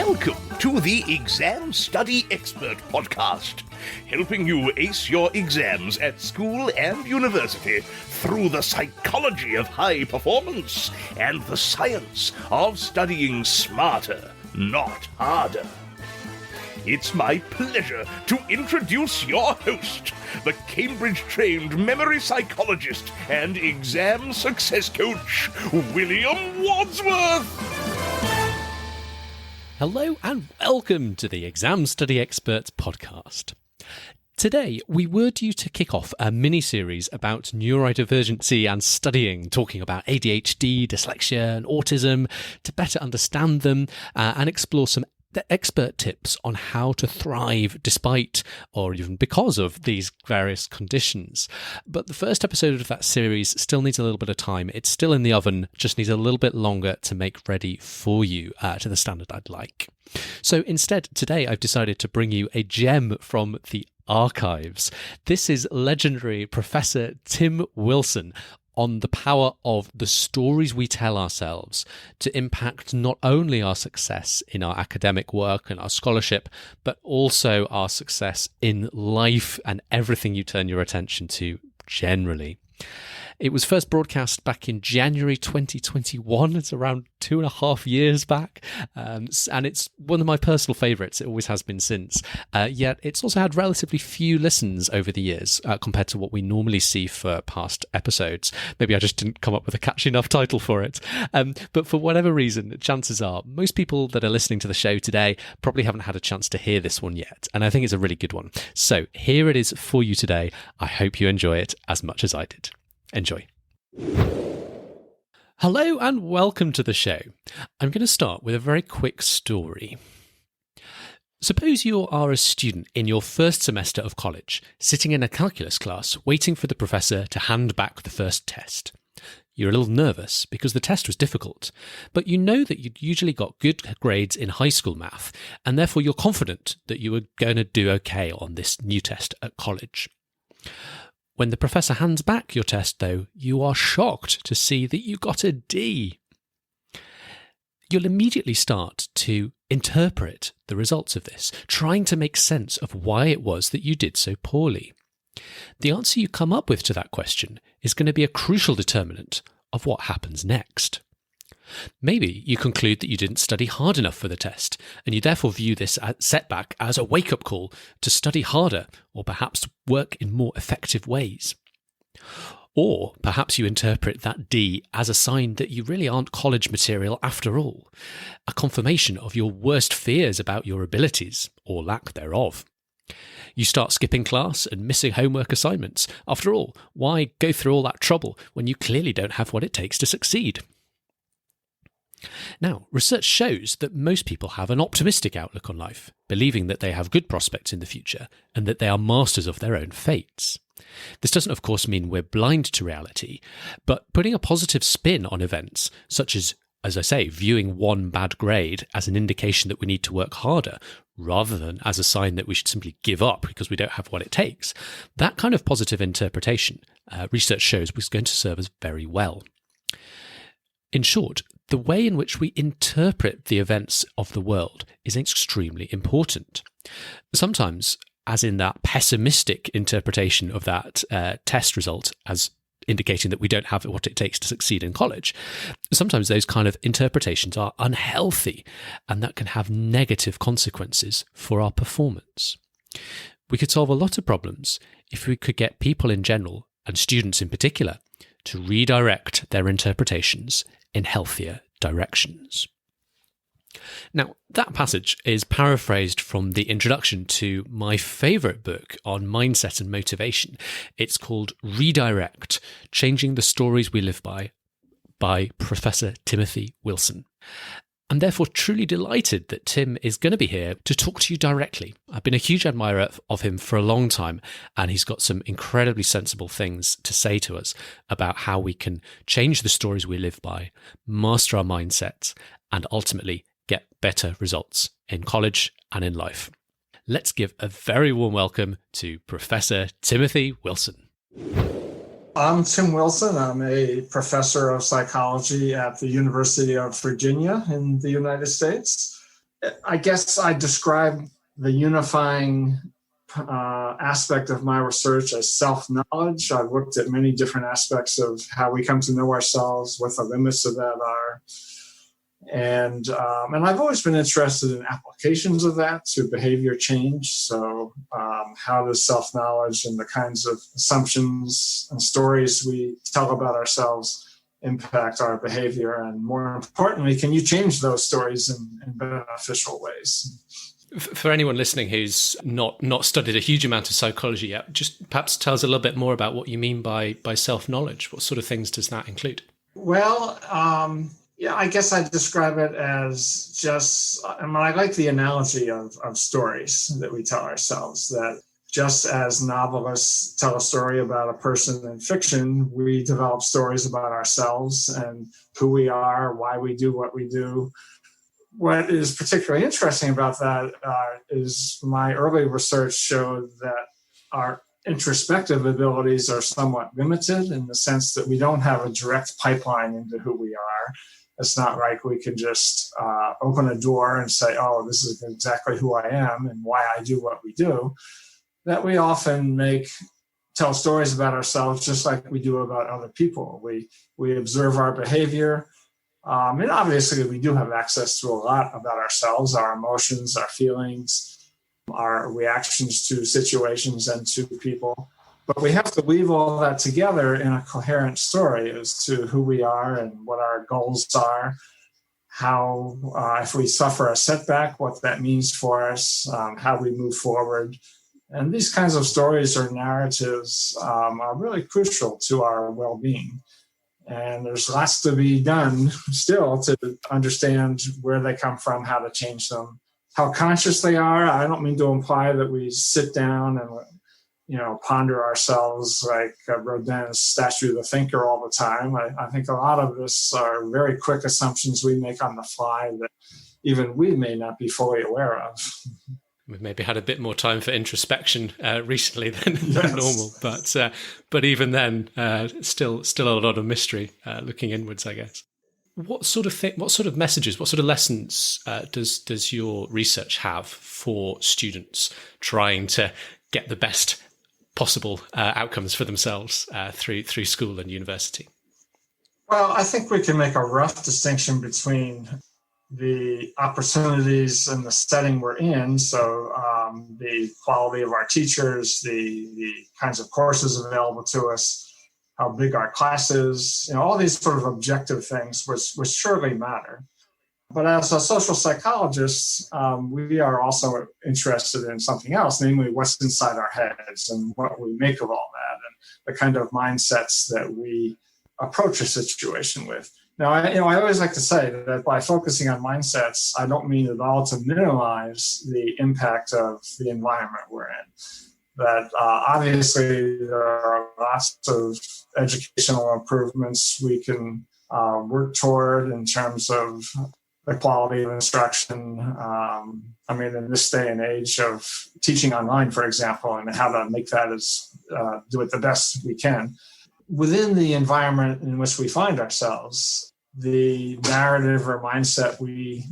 Welcome to the Exam Study Expert Podcast, helping you ace your exams at school and university through the psychology of high performance and the science of studying smarter, not harder. It's my pleasure to introduce your host, the Cambridge-trained memory psychologist and exam success coach, William Wadsworth. Hello and welcome to the Exam Study Experts podcast. Today, we were due to kick off a mini-series about neurodivergency and studying, talking about ADHD, dyslexia and autism to better understand them and explore some expert tips on how to thrive despite or even because of these various conditions. But the first episode of that series still needs a little bit of time. It's still in the oven, just needs a little bit longer to make ready for you to the standard I'd like. So instead, today I've decided to bring you a gem from the archives. This is legendary Professor Tim Wilson on the power of the stories we tell ourselves to impact not only our success in our academic work and our scholarship, but also our success in life and everything you turn your attention to generally. It was first broadcast back in January 2021. It's around 2.5 years back. And it's one of my personal favourites. It always has been since. Yet it's also had relatively few listens over the years compared to what we normally see for past episodes. Maybe I just didn't come up with a catchy enough title for it. But for whatever reason, chances are most people that are listening to the show today probably haven't had a chance to hear this one yet. And I think it's a really good one. So here it is for you today. I hope you enjoy it as much as I did. Enjoy. Hello and welcome to the show. I'm going to start with a very quick story. Suppose you are a student in your first semester of college, sitting in a calculus class, waiting for the professor to hand back the first test. You're a little nervous because the test was difficult, but you know that you'd usually got good grades in high school math, and therefore you're confident that you were going to do okay on this new test at college. When the professor hands back your test, though, you are shocked to see that you got a D. You'll immediately start to interpret the results of this, trying to make sense of why it was that you did so poorly. The answer you come up with to that question is going to be a crucial determinant of what happens next. Maybe you conclude that you didn't study hard enough for the test, and you therefore view this setback as a wake-up call to study harder or perhaps work in more effective ways. Or perhaps you interpret that D as a sign that you really aren't college material after all, a confirmation of your worst fears about your abilities or lack thereof. You start skipping class and missing homework assignments. After all, why go through all that trouble when you clearly don't have what it takes to succeed? Now, research shows that most people have an optimistic outlook on life, believing that they have good prospects in the future and that they are masters of their own fates. This doesn't, of course, mean we're blind to reality, but putting a positive spin on events, such as I say, viewing one bad grade as an indication that we need to work harder, rather than as a sign that we should simply give up because we don't have what it takes, that kind of positive interpretation, research shows, was going to serve us very well. In short, the way in which we interpret the events of the world is extremely important. Sometimes, as in that pessimistic interpretation of that test result as indicating that we don't have what it takes to succeed in college, sometimes those kind of interpretations are unhealthy, and that can have negative consequences for our performance. We could solve a lot of problems if we could get people in general, and students in particular, to redirect their interpretations in healthier directions. Now, that passage is paraphrased from the introduction to my favourite book on mindset and motivation. It's called Redirect: Changing the Stories We Live by Professor Timothy Wilson. I'm therefore truly delighted that Tim is going to be here to talk to you directly. I've been a huge admirer of him for a long time, and he's got some incredibly sensible things to say to us about how we can change the stories we live by, master our mindsets, and ultimately get better results in college and in life. Let's give a very warm welcome to Professor Timothy Wilson. I'm Tim Wilson. I'm a professor of psychology at the University of Virginia in the United States. I guess I describe the unifying aspect of my research as self-knowledge. I've looked at many different aspects of how we come to know ourselves, what the limits of that are. And I've always been interested in applications of that to behavior change. So how does self-knowledge and the kinds of assumptions and stories we tell about ourselves impact our behavior? And more importantly, can you change those stories in beneficial ways? For anyone listening who's not studied a huge amount of psychology yet, just perhaps tell us a little bit more about what you mean by self-knowledge. What sort of things does that include? Well, yeah, I guess I describe it as just, I like the analogy of stories that we tell ourselves, that just as novelists tell a story about a person in fiction, we develop stories about ourselves and who we are, why we do what we do. What is particularly interesting about that is my early research showed that our introspective abilities are somewhat limited in the sense that we don't have a direct pipeline into who we are. It's not like we can just open a door and say, oh, this is exactly who I am and why I do what we do. That we often tell stories about ourselves just like we do about other people. We observe our behavior. And obviously, we do have access to a lot about ourselves, our emotions, our feelings, our reactions to situations and to people. But we have to weave all that together in a coherent story as to who we are and what our goals are, how, if we suffer a setback, what that means for us, how we move forward. And these kinds of stories or narratives are really crucial to our well-being. And there's lots to be done still to understand where they come from, how to change them, how conscious they are. I don't mean to imply that we sit down and ponder ourselves like Rodin's statue of the thinker all the time. I think a lot of this are very quick assumptions we make on the fly that even we may not be fully aware of. We've maybe had a bit more time for introspection recently than normal, but even then, still a lot of mystery looking inwards, I guess. What sort of messages, what sort of lessons does your research have for students trying to get the best possible outcomes for themselves through school and university? Well, I think we can make a rough distinction between the opportunities and the setting we're in. So the quality of our teachers, the kinds of courses available to us, how big our class is, all these sort of objective things which surely matter. But as a social psychologist, we are also interested in something else, namely what's inside our heads and what we make of all that and the kind of mindsets that we approach a situation with. Now, I always like to say that by focusing on mindsets, I don't mean at all to minimize the impact of the environment we're in. That obviously there are lots of educational improvements we can work toward in terms of the quality of instruction. In this day and age of teaching online, for example, and how to make that do it the best we can. Within the environment in which we find ourselves, the narrative or mindset we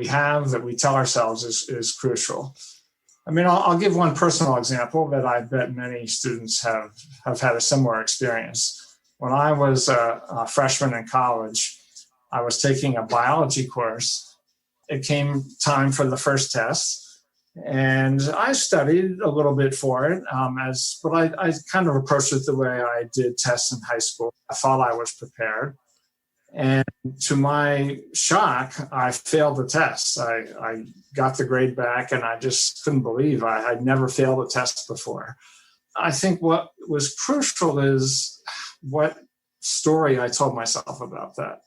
have that we tell ourselves is crucial. I'll give one personal example that I bet many students have had a similar experience. When I was a freshman in college, I was taking a biology course. It came time for the first test. And I studied a little bit for it, but I kind of approached it the way I did tests in high school. I thought I was prepared. And to my shock, I failed the test. I got the grade back, and I just couldn't believe I'd never failed a test before. I think what was crucial is what story I told myself about that.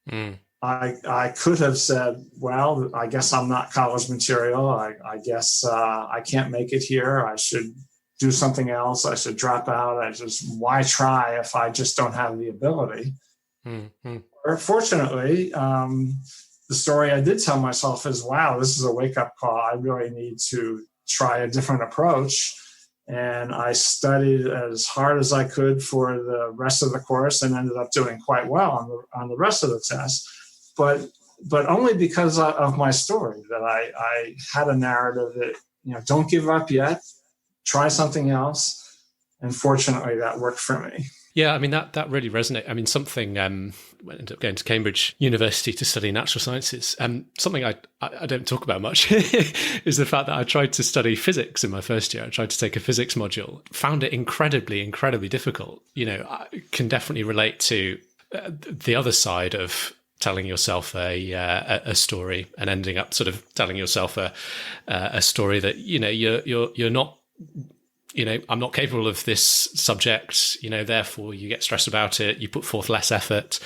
Mm. I could have said, well, I guess I'm not college material. I guess I can't make it here. I should do something else. I should drop out. Why try if I just don't have the ability? Mm-hmm. Or fortunately, the story I did tell myself is, wow, this is a wake-up call. I really need to try a different approach. And I studied as hard as I could for the rest of the course and ended up doing quite well on the rest of the test. But but only because of my story, that I had a narrative that, don't give up yet, try something else. And fortunately, that worked for me. Yeah, I mean, that really resonates. I mean, something, I ended up going to Cambridge University to study natural sciences. Something I don't talk about much is the fact that I tried to study physics in my first year. I tried to take a physics module, found it incredibly, incredibly difficult. I can definitely relate to the other side of telling yourself a story and ending up sort of telling yourself a story that, you're not, I'm not capable of this subject, therefore you get stressed about it, you put forth less effort,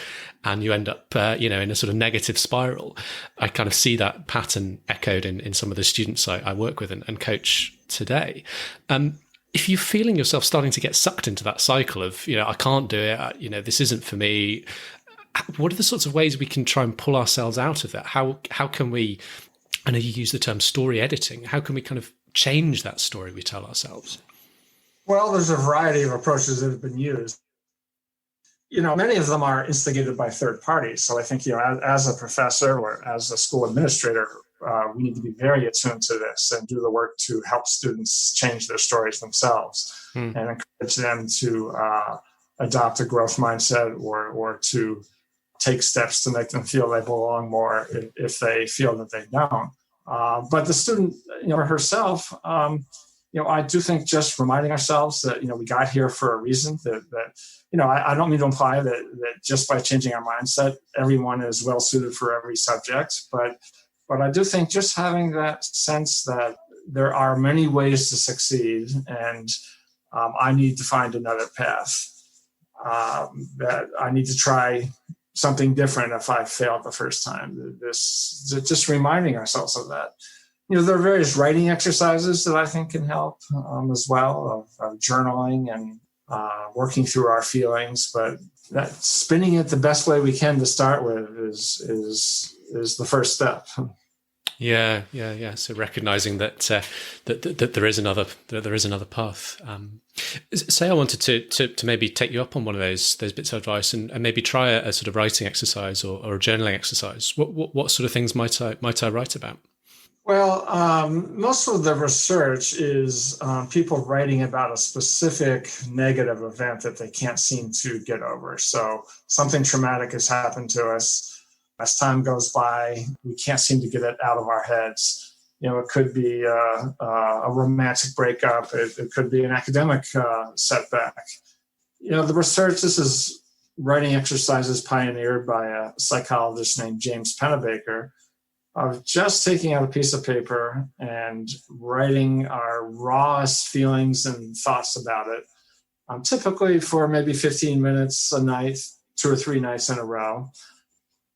and you end up, in a sort of negative spiral. I kind of see that pattern echoed in some of the students I work with and coach today. If you're feeling yourself starting to get sucked into that cycle of, I can't do it, this isn't for me, what are the sorts of ways we can try and pull ourselves out of that? How can we, I know you use the term story editing, how can we kind of change that story we tell ourselves? Well, there's a variety of approaches that have been used. Many of them are instigated by third parties. So I think, as a professor or as a school administrator, we need to be very attuned to this and do the work to help students change their stories themselves and encourage them to adopt a growth mindset or to take steps to make them feel they belong more if they feel that they don't. But the student, herself, I do think just reminding ourselves that, we got here for a reason, that I don't mean to imply that just by changing our mindset, everyone is well suited for every subject. But I do think just having that sense that there are many ways to succeed and I need to find another path, that I need to try something different if I failed the first time. Just reminding ourselves of that. There are various writing exercises that I think can help as well, of journaling and working through our feelings. But that spinning it the best way we can to start with is the first step. Yeah. So recognizing that that there is another path. Say I wanted to maybe take you up on one of those bits of advice and maybe try a sort of writing exercise or a journaling exercise. What sort of things might I write about? Well, most of the research is people writing about a specific negative event that they can't seem to get over. So something traumatic has happened to us. As time goes by, we can't seem to get it out of our heads. It could be a romantic breakup. It could be an academic setback. The research, this is writing exercises pioneered by a psychologist named James Pennebaker, of just taking out a piece of paper and writing our rawest feelings and thoughts about it, typically for maybe 15 minutes a night, 2 or 3 nights in a row.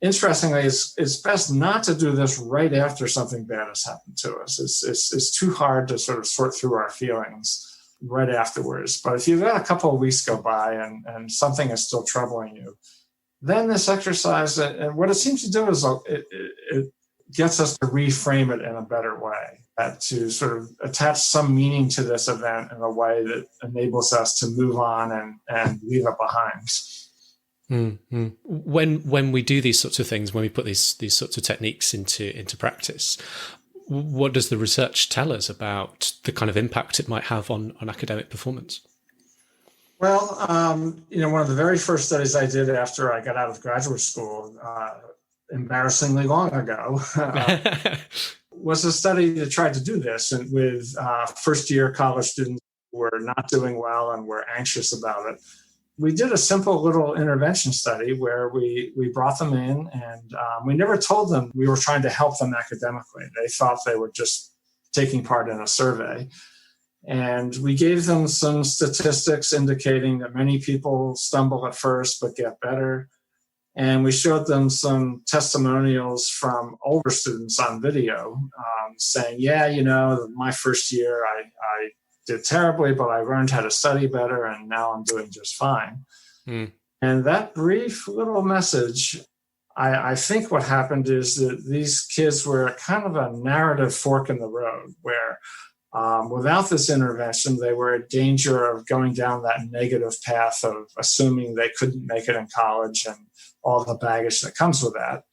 Interestingly, it's best not to do this right after something bad has happened to us. It's too hard to sort of sort through our feelings right afterwards. But if you've had a couple of weeks go by and something is still troubling you, then this exercise, and what it seems to do is it gets us to reframe it in a better way, to sort of attach some meaning to this event in a way that enables us to move on and leave it behind. Mm-hmm. When we do these sorts of things, when we put these sorts of techniques into practice, what does the research tell us about the kind of impact it might have on academic performance? Well, one of the very first studies I did after I got out of graduate school, embarrassingly long ago, was a study that tried to do this with first-year college students who were not doing well and were anxious about it. We did a simple little intervention study where we brought them in and we never told them we were trying to help them academically. They thought they were just taking part in a survey. And we gave them some statistics indicating that many people stumble at first but get better. And we showed them some testimonials from older students on video saying, my first year I did terribly, but I learned how to study better, and now I'm doing just fine. And that brief little message, I think what happened is that these kids were kind of a narrative fork in the road where without this intervention, they were in danger of going down that negative path of assuming they couldn't make it in college and all the baggage that comes with that.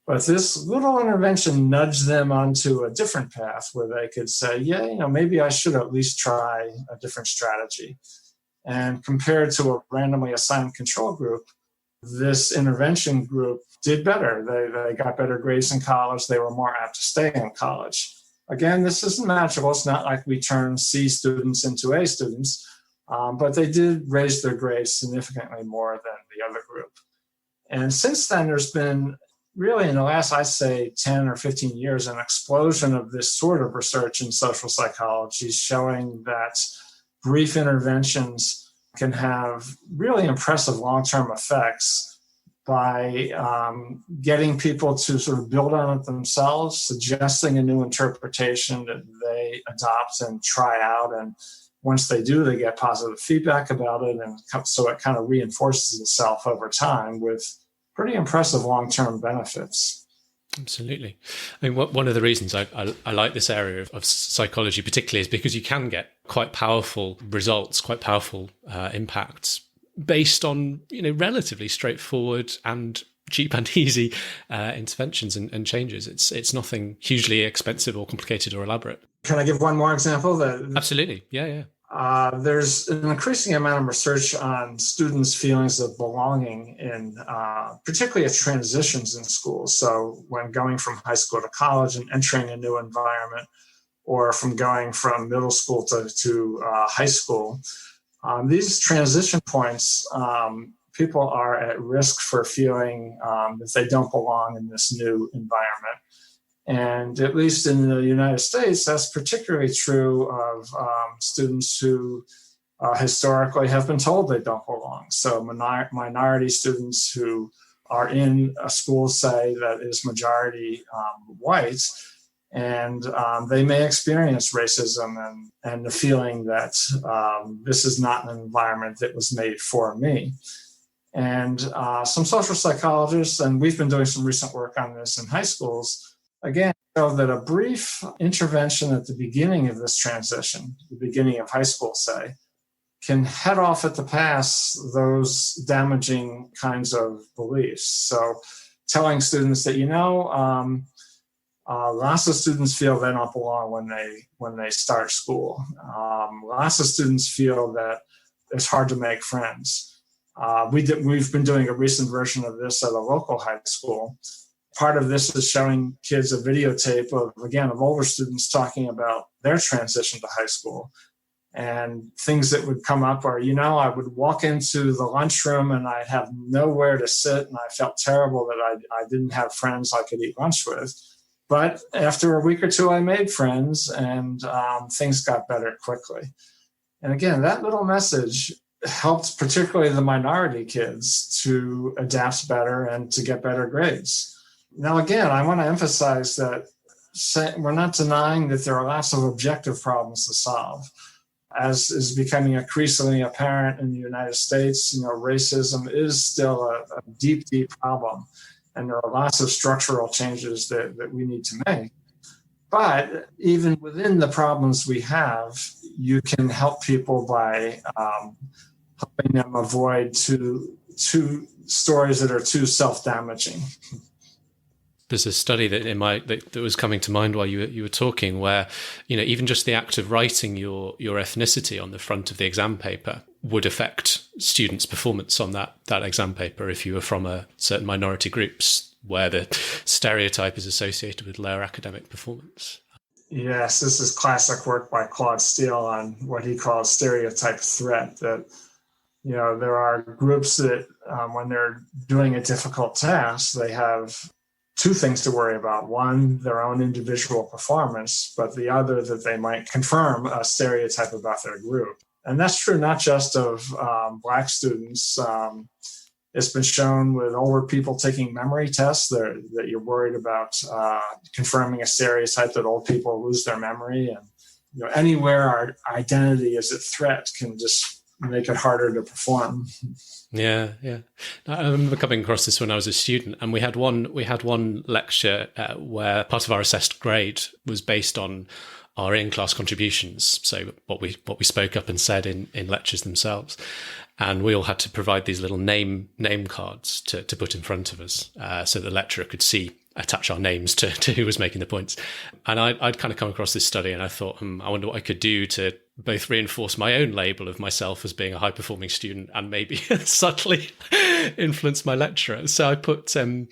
But this little intervention nudged them onto a different path where they could say, yeah, maybe I should at least try a different strategy. And compared to a randomly assigned control group, this intervention group did better. They got better grades in college. They were more apt to stay in college. Again, this isn't magical. It's not like we turn C students into A students, but they did raise their grades significantly more than the other group. And since then, there's been really in the last, I'd say, 10 or 15 years, an explosion of this sort of research in social psychology showing that brief interventions can have really impressive long-term effects by getting people to sort of build on it themselves, suggesting a new interpretation that they adopt and try out. And once they do, they get positive feedback about it. And so it kind of reinforces itself over time with pretty impressive long-term benefits. Absolutely. I mean, one of the reasons I like this area of psychology particularly is because you can get quite powerful results, quite powerful impacts based on, relatively straightforward and cheap and easy interventions and changes. It's nothing hugely expensive or complicated or elaborate. Can I give one more example? Absolutely. Yeah. There's an increasing amount of research on students' feelings of belonging in particularly at transitions in school. So when going from high school to college and entering a new environment, or from going from middle school to high school, these transition points, people are at risk for feeling that they don't belong in this new environment. And at least in the United States, that's particularly true of students who historically have been told they don't belong. So minority students who are in a school, say, that is majority white, and they may experience racism and the feeling that this is not an environment that was made for me. And some social psychologists, and we've been doing some recent work on this in high schools, again, show that a brief intervention at the beginning of this transition, the beginning of high school, say, can head off at the pass those damaging kinds of beliefs. So telling students that, lots of students feel they don't belong when they start school. Lots of students feel that it's hard to make friends. We've been doing a recent version of this at a local high school. Part of this is showing kids a videotape of older students talking about their transition to high school. And things that would come up are, I would walk into the lunchroom and I'd have nowhere to sit, and I felt terrible that I didn't have friends I could eat lunch with. But after a week or two, I made friends, and things got better quickly. And again, that little message helped particularly the minority kids to adapt better and to get better grades. Now, again, I want to emphasize that we're not denying that there are lots of objective problems to solve. As is becoming increasingly apparent in the United States, racism is still a deep, deep problem. And there are lots of structural changes that we need to make. But even within the problems we have, you can help people by helping them avoid two stories that are too self-damaging. There's a study that was coming to mind while you were talking, where even just the act of writing your ethnicity on the front of the exam paper would affect students' performance on that exam paper if you were from a certain minority groups where the stereotype is associated with lower academic performance. Yes, this is classic work by Claude Steele on what he calls stereotype threat. That there are groups that when they're doing a difficult task, they have two things to worry about. One, their own individual performance, but the other, that they might confirm a stereotype about their group. And that's true not just of Black students. It's been shown with older people taking memory tests that you're worried about confirming a stereotype that old people lose their memory. And anywhere our identity is at threat can just make it harder to perform. Yeah. I remember coming across this when I was a student, and we had one lecture where part of our assessed grade was based on our in-class contributions, so what we spoke up and said in lectures themselves, and we all had to provide these little name cards to put in front of us, so the lecturer could see attach our names to who was making the points. And I'd kind of come across this study and I thought, I wonder what I could do to both reinforce my own label of myself as being a high-performing student and maybe subtly influence my lecturer. So I put a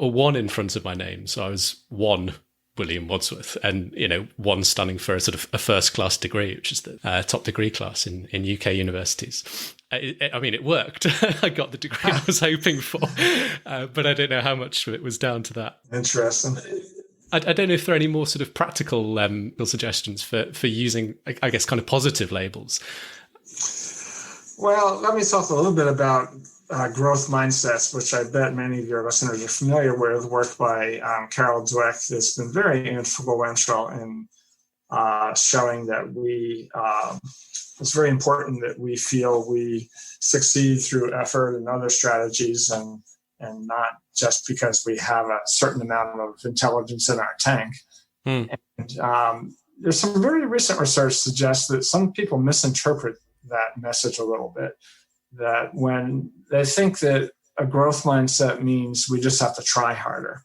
1 in front of my name. So I was 1 William Wadsworth, and 1 standing for a sort of a first-class degree, which is the top degree class in UK universities. It worked. I got the degree I was hoping for, but I don't know how much of it was down to that. Interesting. I don't know if there are any more sort of practical suggestions for using, I guess, kind of positive labels. Well, let me talk a little bit about growth mindsets, which I bet many of your listeners are familiar with. Work by Carol Dweck that's been very influential in showing that it's very important that we feel we succeed through effort and other strategies, and not just because we have a certain amount of intelligence in our tank. And there's some very recent research suggests that some people misinterpret that message a little bit, that when they think that a growth mindset means we just have to try harder.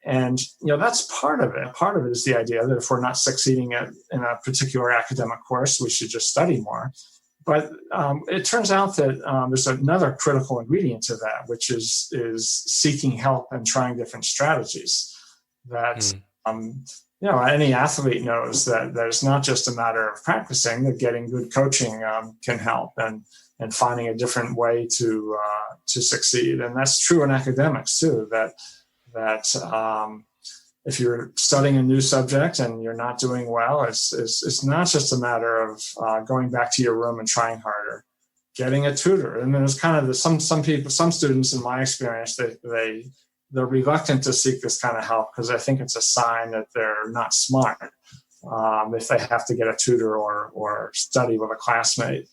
And, that's part of it. Part of it is the idea that if we're not succeeding in a particular academic course, we should just study more. But it turns out that there's another critical ingredient to that, which is seeking help and trying different strategies. That any athlete knows that it's not just a matter of practicing; that getting good coaching can help, and finding a different way to succeed. And that's true in academics too. That if you're studying a new subject and you're not doing well, it's not just a matter of going back to your room and trying harder. Getting a tutor, and there's kind of some students in my experience, they're reluctant to seek this kind of help because I think it's a sign that they're not smart if they have to get a tutor or study with a classmate.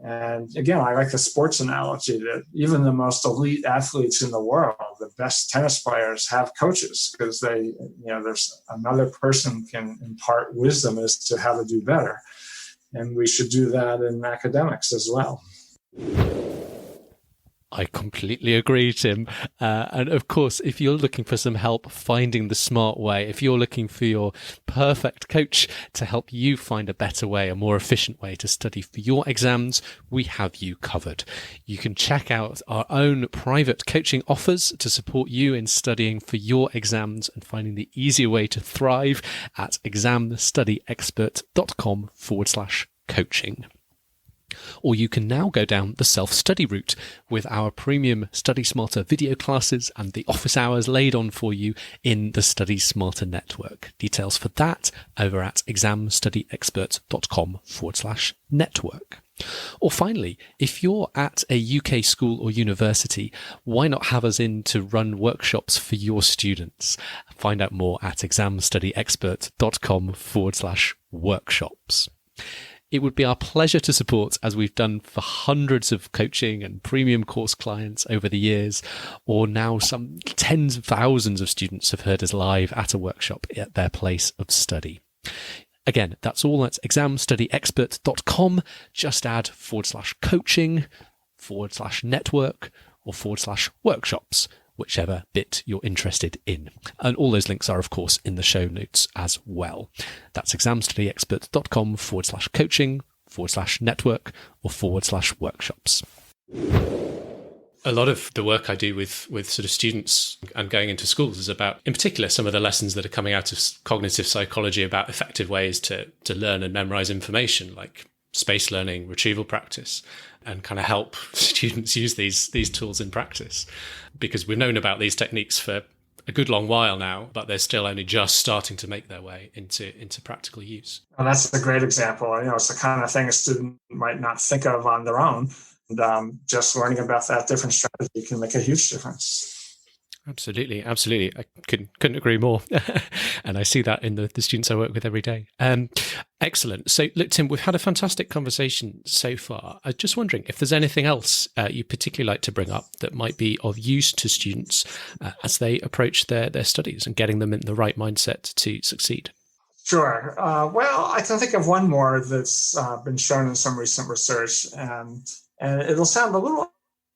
And again, I like the sports analogy that even the most elite athletes in the world, the best tennis players, have coaches because there's another person can impart wisdom as to how to do better. And we should do that in academics as well. I completely agree, Tim. And of course, if you're looking for some help finding the smart way, if you're looking for your perfect coach to help you find a better way, a more efficient way to study for your exams, we have you covered. You can check out our own private coaching offers to support you in studying for your exams and finding the easier way to thrive at examstudyexpert.com/coaching. Or you can now go down the self-study route with our premium Study Smarter video classes and the office hours laid on for you in the Study Smarter network. Details for that over at examstudyexpert.com/network. Or finally, if you're at a UK school or university, why not have us in to run workshops for your students? Find out more at examstudyexpert.com/workshops. It would be our pleasure to support, as we've done for hundreds of coaching and premium course clients over the years, or now some tens of thousands of students have heard us live at a workshop at their place of study. Again, that's all at examstudyexpert.com. Just add /coaching, /network, or /workshops, whichever bit you're interested in. And all those links are, of course, in the show notes as well. That's examstudyexpert.com /coaching, /network, or /workshops. A lot of the work I do with sort of students and going into schools is about, in particular, some of the lessons that are coming out of cognitive psychology about effective ways to learn and memorize information, like space learning, retrieval practice, and kind of help students use these tools in practice. Because we've known about these techniques for a good long while now, but they're still only just starting to make their way into practical use. Well, that's a great example. It's the kind of thing a student might not think of on their own. And just learning about that different strategy can make a huge difference. Absolutely. I couldn't agree more. And I see that in the students I work with every day. Excellent. So look, Tim, we've had a fantastic conversation so far. I was just wondering if there's anything else you particularly like to bring up that might be of use to students as they approach their studies and getting them in the right mindset to succeed. Sure. Well, I can think of one more that's been shown in some recent research, and it'll sound a little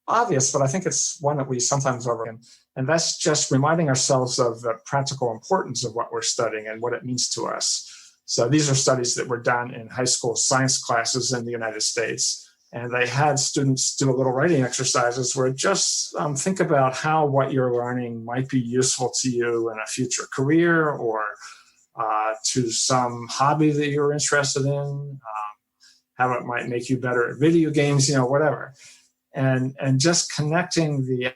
obvious, but I think it's one that we sometimes overlook. And that's just reminding ourselves of the practical importance of what we're studying and what it means to us. So these are studies that were done in high school science classes in the United States. And they had students do a little writing exercises where just think about how what you're learning might be useful to you in a future career or to some hobby that you're interested in, how it might make you better at video games, whatever. And just connecting the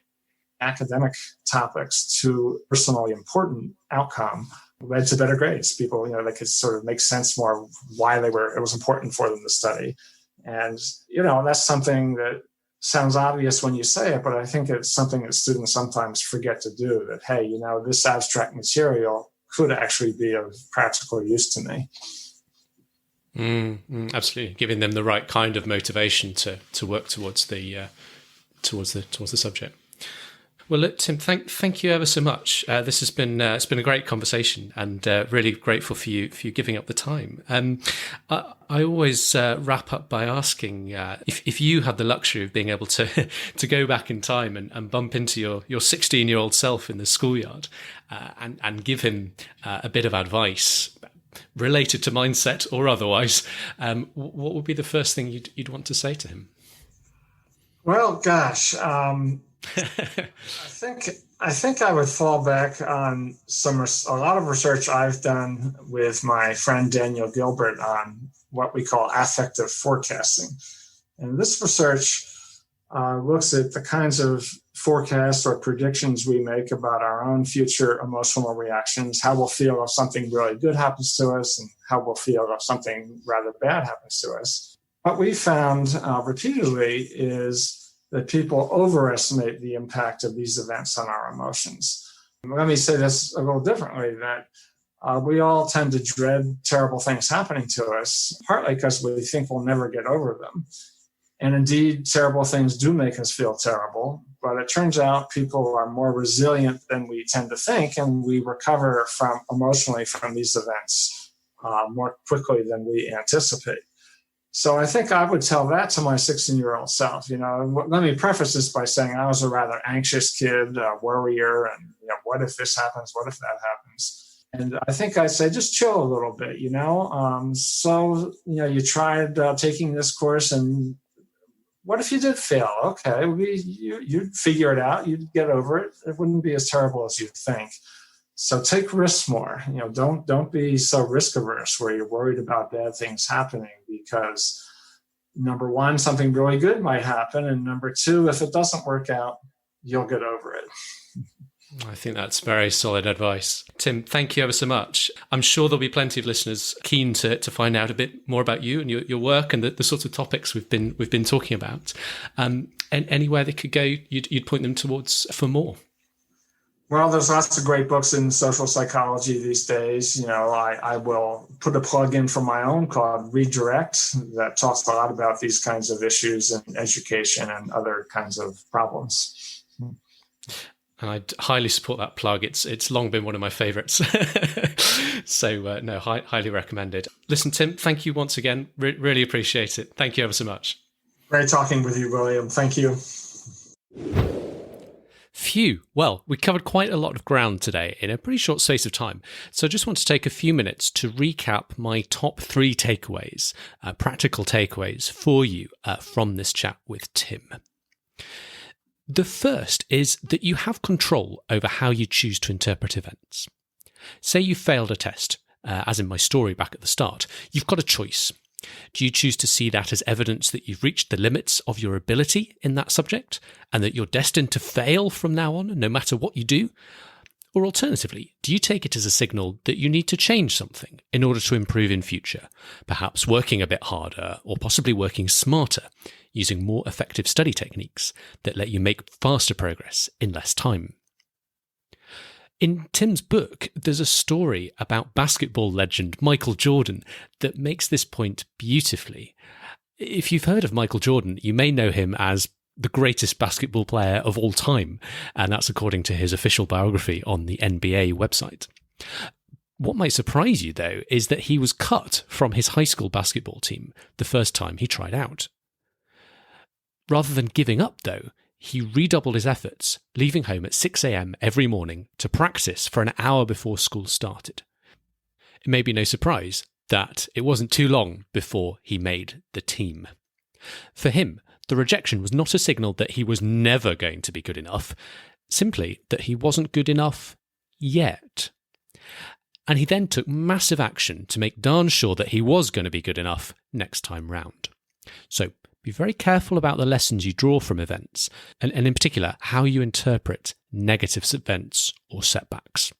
academic topics to personally important outcome led to better grades. People, they could sort of make sense more why it was important for them to study. And, that's something that sounds obvious when you say it, but I think it's something that students sometimes forget to do, that, hey, this abstract material could actually be of practical use to me. Absolutely. Giving them the right kind of motivation to work towards the subject. Well, look, Tim, thank you ever so much. This has been it's been a great conversation, and really grateful for you giving up the time. I always wrap up by asking if you had the luxury of being able to go back in time and bump into your 16-year-old self in the schoolyard and give him a bit of advice related to mindset or otherwise, what would be the first thing you'd want to say to him? Well, gosh. I think I would fall back on a lot of research I've done with my friend Daniel Gilbert on what we call affective forecasting. And this research looks at the kinds of forecasts or predictions we make about our own future emotional reactions, how we'll feel if something really good happens to us, and how we'll feel if something rather bad happens to us. What we found repeatedly is that people overestimate the impact of these events on our emotions. Let me say this a little differently, that we all tend to dread terrible things happening to us, partly because we think we'll never get over them. And indeed, terrible things do make us feel terrible, but it turns out people are more resilient than we tend to think, and we recover emotionally from these events more quickly than we anticipate. So I think I would tell that to my 16-year-old self. Let me preface this by saying I was a rather anxious kid, a worrier, and what if this happens? What if that happens? And I think I'd say just chill a little bit. So you tried taking this course, and what if you did fail? Okay, you'd figure it out. You'd get over it. It wouldn't be as terrible as you think. So take risks more. Don't be so risk averse where you're worried about bad things happening, because number one, something really good might happen, and number two, if it doesn't work out, you'll get over it. I think that's very solid advice. Tim, thank you ever so much. I'm sure there'll be plenty of listeners keen to find out a bit more about you and your work and the sorts of topics we've been talking about. And anywhere they could go, you'd point them towards for more. Well, there's lots of great books in social psychology these days. I will put a plug in for my own called Redirect that talks a lot about these kinds of issues in education and other kinds of problems. And I'd highly support that plug. It's long been one of my favorites. So, highly recommended. Listen, Tim, thank you once again. Really appreciate it. Thank you ever so much. Great talking with you, William. Thank you. Phew. Well, we covered quite a lot of ground today in a pretty short space of time. So I just want to take a few minutes to recap my top 3 takeaways, practical takeaways for you from this chat with Tim. The first is that you have control over how you choose to interpret events. Say you failed a test, as in my story back at the start. You've got a choice. Do you choose to see that as evidence that you've reached the limits of your ability in that subject and that you're destined to fail from now on, no matter what you do? Or alternatively, do you take it as a signal that you need to change something in order to improve in future, perhaps working a bit harder or possibly working smarter, using more effective study techniques that let you make faster progress in less time? In Tim's book, there's a story about basketball legend Michael Jordan that makes this point beautifully. If you've heard of Michael Jordan, you may know him as the greatest basketball player of all time, and that's according to his official biography on the NBA website. What might surprise you, though, is that he was cut from his high school basketball team the first time he tried out. Rather than giving up, though, he redoubled his efforts, leaving home at 6 a.m. every morning to practice for an hour before school started. It may be no surprise that it wasn't too long before he made the team. For him, the rejection was not a signal that he was never going to be good enough, simply that he wasn't good enough yet. And he then took massive action to make darn sure that he was going to be good enough next time round. So be very careful about the lessons you draw from events, and in particular, how you interpret negative events or setbacks.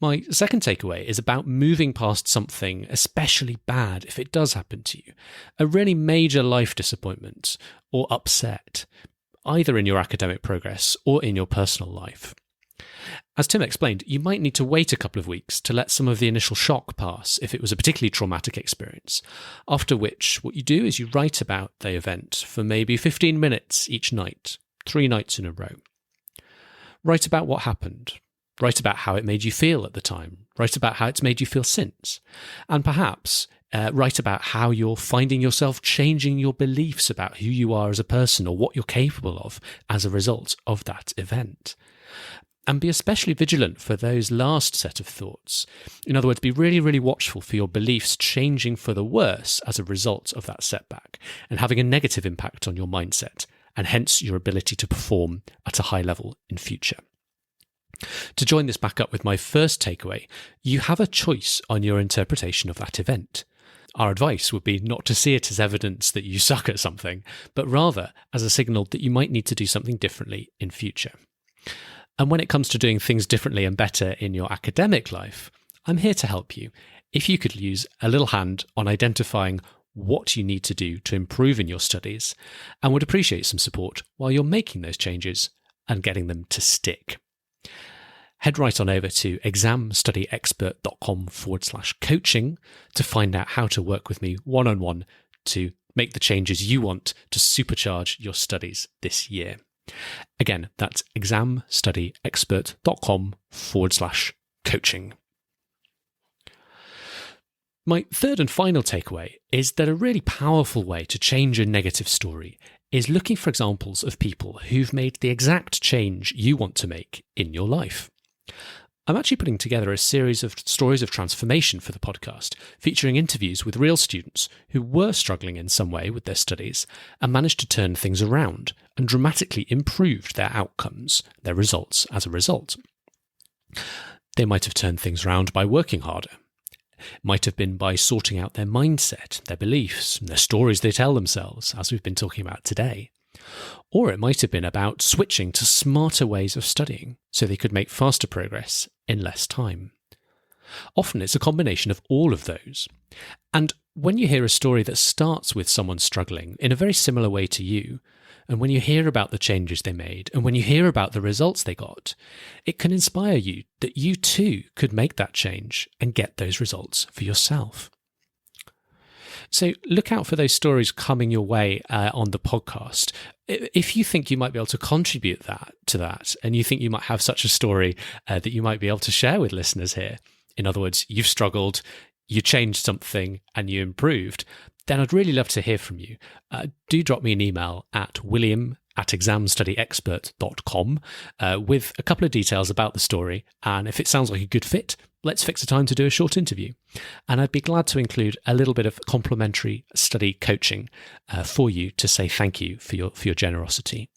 My second takeaway is about moving past something especially bad if it does happen to you, a really major life disappointment or upset, either in your academic progress or in your personal life. As Tim explained, you might need to wait a couple of weeks to let some of the initial shock pass if it was a particularly traumatic experience, after which what you do is you write about the event for maybe 15 minutes each night, 3 nights in a row. Write about what happened. Write about how it made you feel at the time. Write about how it's made you feel since. And perhaps write about how you're finding yourself changing your beliefs about who you are as a person or what you're capable of as a result of that event. And be especially vigilant for those last set of thoughts. In other words, be really, really watchful for your beliefs changing for the worse as a result of that setback and having a negative impact on your mindset and hence your ability to perform at a high level in future. To join this back up with my first takeaway, you have a choice on your interpretation of that event. Our advice would be not to see it as evidence that you suck at something, but rather as a signal that you might need to do something differently in future. And when it comes to doing things differently and better in your academic life, I'm here to help you. If you could use a little hand on identifying what you need to do to improve in your studies, and would appreciate some support while you're making those changes and getting them to stick. Head right on over to examstudyexpert.com/coaching to find out how to work with me one-on-one to make the changes you want to supercharge your studies this year. Again, that's examstudyexpert.com/coaching. My third and final takeaway is that a really powerful way to change a negative story is looking for examples of people who've made the exact change you want to make in your life. I'm actually putting together a series of stories of transformation for the podcast, featuring interviews with real students who were struggling in some way with their studies and managed to turn things around and dramatically improved their outcomes, their results as a result. They might have turned things around by working harder. It might have been by sorting out their mindset, their beliefs, and their stories they tell themselves, as we've been talking about today. Or it might have been about switching to smarter ways of studying so they could make faster progress in less time. Often it's a combination of all of those. And when you hear a story that starts with someone struggling in a very similar way to you, and when you hear about the changes they made, and when you hear about the results they got, it can inspire you that you too could make that change and get those results for yourself. So look out for those stories coming your way on the podcast. If you think you might be able to contribute to that, and you think you might have such a story that you might be able to share with listeners here, in other words, you've struggled, you changed something and you improved, then I'd really love to hear from you. Do drop me an email at william@examstudyexpert.com with a couple of details about the story. And if it sounds like a good fit, let's fix a time to do a short interview. And I'd be glad to include a little bit of complimentary study coaching for you to say thank you for your generosity.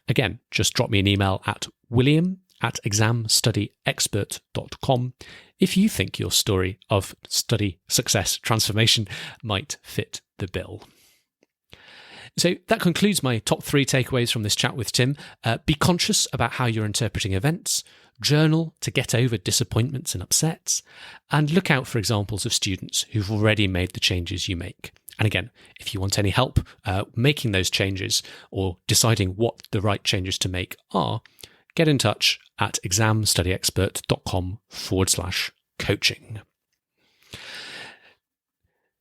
Again, just drop me an email at william@examstudyexpert.com if you think your story of study success transformation might fit the bill. So that concludes my top 3 takeaways from this chat with Tim. Be conscious about how you're interpreting events, journal to get over disappointments and upsets, and look out for examples of students who've already made the changes you make. And again, if you want any help making those changes or deciding what the right changes to make are, get in touch at examstudyexpert.com/coaching.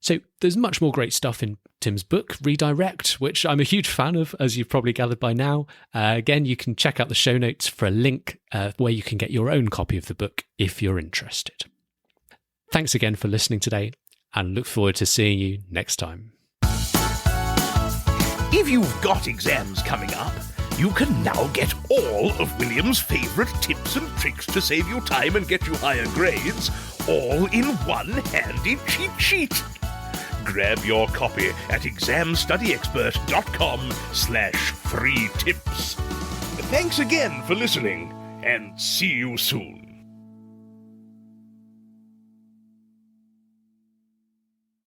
So there's much more great stuff in Tim's book, Redirect, which I'm a huge fan of, as you've probably gathered by now. Again, you can check out the show notes for a link where you can get your own copy of the book if you're interested. Thanks again for listening today, and look forward to seeing you next time. If you've got exams coming up, you can now get all of William's favourite tips and tricks to save you time and get you higher grades, all in one handy cheat sheet. Grab your copy at examstudyexpert.com/free tips. Thanks again for listening, and see you soon.